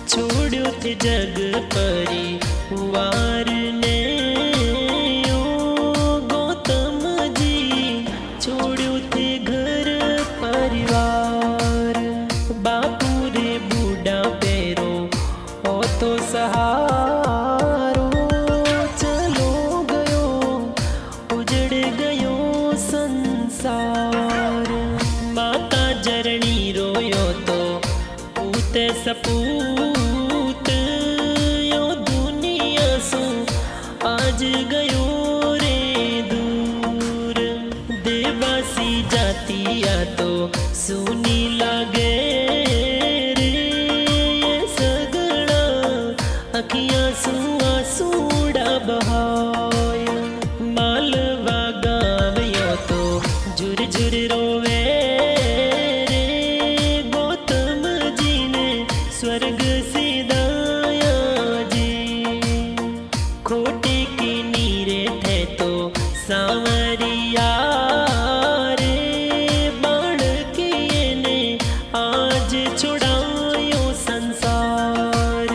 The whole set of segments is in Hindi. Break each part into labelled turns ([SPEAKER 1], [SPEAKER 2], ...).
[SPEAKER 1] छोड़्यो थे जग परिवार ने ओ गौतम जी, छोड़्यो थे घर परिवार। बापू रे बूढ़ा पैरो ओ तो सहारो, चलो गयो उजड़ गयो संसार। माता जरणी रोयो तो पूत सपूत, यो दुनिया सु आज गयो रे दूर। देवासी जातिया तो सुनी लागे रे, ये सगड़ा अखियां सु आसूड़ा बहाय। मालवा गाँव यो तो झुर झुर रोवे रे, गौतम जी ने स्वर्ग सिधाया जी। खोटे की नीरे थे तो सांवरिया रे, बाळकी ने आज छुड़ायो संसार।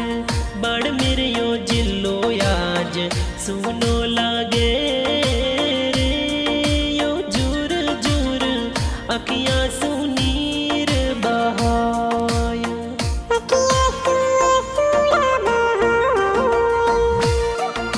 [SPEAKER 1] बाड़मेरियो जिल्लो आज सुनो लागे रे, यो झूर झूर अखियां